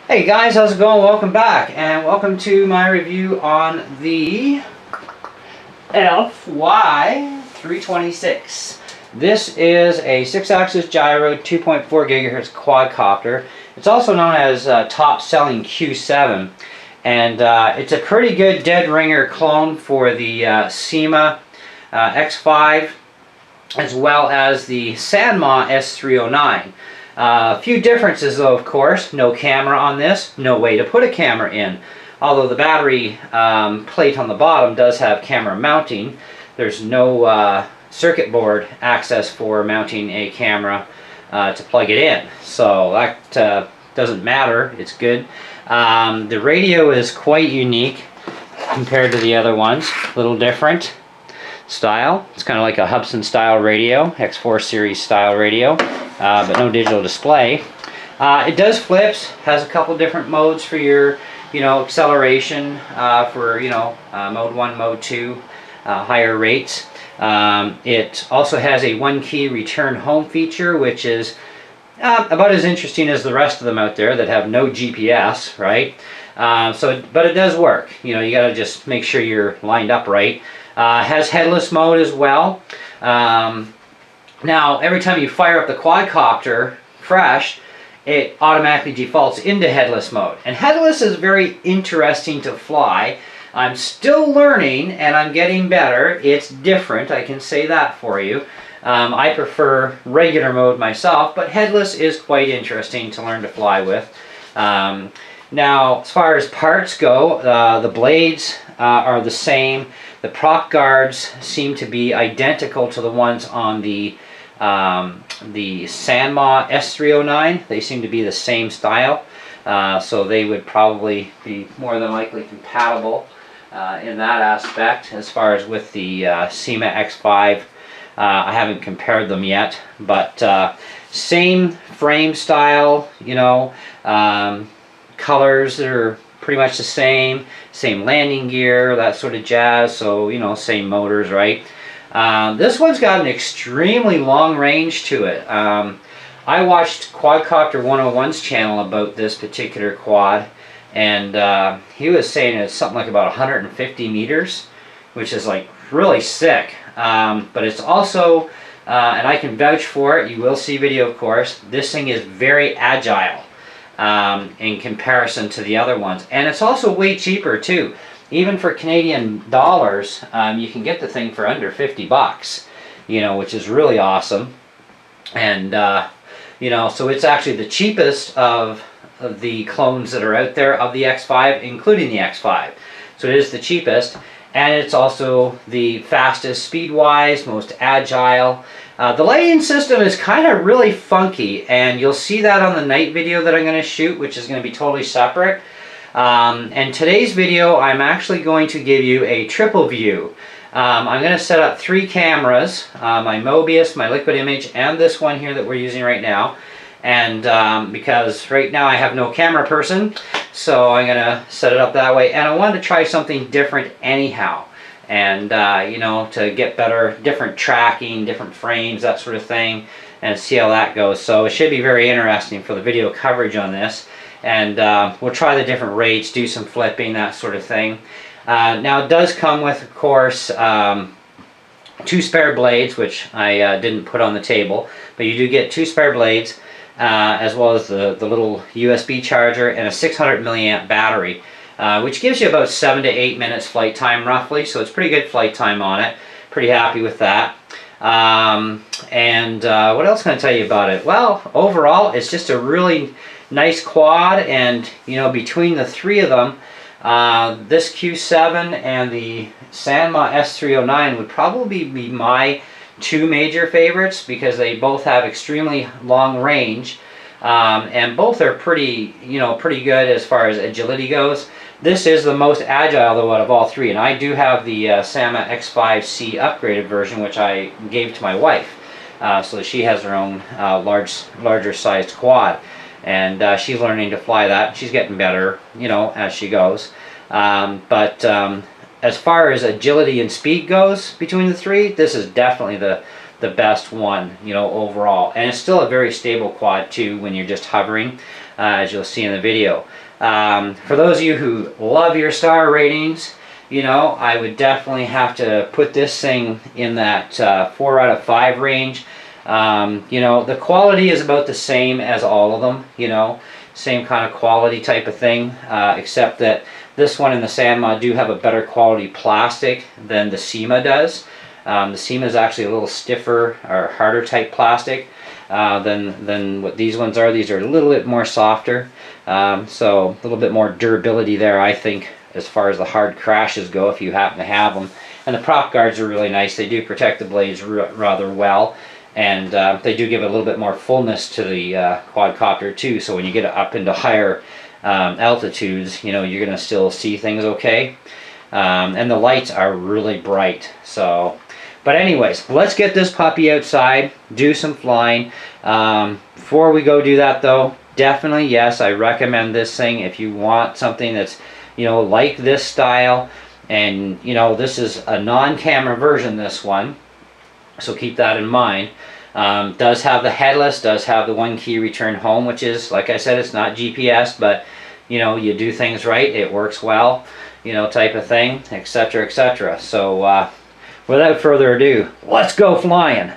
Hey guys, how's it going? Welcome back, and welcome to my review on the FY326. This is a 6-axis gyro 2.4 gigahertz quadcopter. It's also known as top-selling Q7, and it's a pretty good dead ringer clone for the SEMA X5 as well as the Sanma S309. A few differences though, of course. No camera on this, no way to put a camera in. Although the battery plate on the bottom does have camera mounting, there's no circuit board access for mounting a camera to plug it in. So that doesn't matter, it's good. The radio is quite unique compared to the other ones, a little different style. It's kind of like a Hubsan style radio, X4 series style radio, but no digital display. It does flips, has a couple different modes for your, acceleration for, mode 1, mode 2, higher rates. It also has a one-key return home feature, which is about as interesting as the rest of them out there that have no GPS, right? But it does work. You gotta just make sure you're lined up right. Has headless mode as well. Now, every time you fire up the quadcopter fresh, it automatically defaults into headless mode. And headless is very interesting to fly. I'm still learning and I'm getting better. It's different, I can say that for you. I prefer regular mode myself, but headless is quite interesting to learn to fly with. Now, as far as parts go, the blades are the same. The prop guards seem to be identical to the ones on the Sanma S309. They seem to be the same style, so they would probably be more than likely compatible in that aspect. As far as with the SEMA X5, I haven't compared them yet, but same frame style, colors are pretty much the same landing gear, that sort of jazz, so same motors, right? This one's got an extremely long range to it. I watched Quadcopter 101's channel about this particular quad, and he was saying it's something like about 150 meters, which is like really sick. But it's also, and I can vouch for it, you will see video of course, this thing is very agile in comparison to the other ones. And it's also way cheaper too. Even for Canadian dollars, you can get the thing for under 50 bucks, which is really awesome. And, so it's actually the cheapest of the clones that are out there of the X5, including the X5. So it is the cheapest, and it's also the fastest speed-wise, most agile. The lighting system is kind of really funky, and you'll see that on the night video that I'm going to shoot, which is going to be totally separate. And today's video, I'm actually going to give you a triple view. I'm going to set up 3 cameras, my Mobius, my Liquid Image, and this one here that we're using right now. And because right now I have no camera person, so I'm going to set it up that way. And I wanted to try something different anyhow. And, to get better, different tracking, different frames, that sort of thing, and see how that goes. So it should be very interesting for the video coverage on this. And we'll try the different rates, do some flipping, that sort of thing. Now it does come with, of course, 2 spare blades, which I didn't put on the table. But you do get 2 spare blades, as well as the little USB charger and a 600 milliamp battery. Which gives you about 7 to 8 minutes flight time roughly, so it's pretty good flight time on it. Pretty happy with that. What else can I tell you about it? Well, overall, it's just a really nice quad, and between the 3 of them, this Q7 and the Sanma S309 would probably be my 2 major favorites, because they both have extremely long range, and both are pretty good as far as agility goes. This is the most agile though out of all 3, and I do have the Sanma X5C upgraded version, which I gave to my wife, so that she has her own larger sized quad, and she's learning to fly that. She's getting better, as she goes. As far as agility and speed goes between the 3, this is definitely the best one, overall. And it's still a very stable quad too when you're just hovering. as you'll see in the video. For those of you who love your star ratings, you know, I would definitely have to put this thing in that 4 out of 5 range. You know, the quality is about the same as all of them, you know, same kind of quality type of thing, except that this one and the Sanma do have a better quality plastic than the Syma does. The Syma is actually a little stiffer or harder type plastic than what these ones are. These are a little bit more softer, so a little bit more durability there, I think, as far as the hard crashes go, if you happen to have them. And the prop guards are really nice. They do protect the blades rather well, and they do give a little bit more fullness to the quadcopter too, so when you get up into higher altitudes, you know, you're going to still see things okay. And the lights are really bright. So, but anyways, let's get this puppy outside, do some flying. Before we go do that though, definitely, yes, I recommend this thing if you want something that's, you know, like this style. And, you know, this is a non-camera version, this one, so keep that in mind. Does have the headless, does have the 1-key return home, which is, like I said, it's not GPS, but, you know, you do things right, it works well, you know, type of thing, etc., etc. So, without further ado, let's go flying.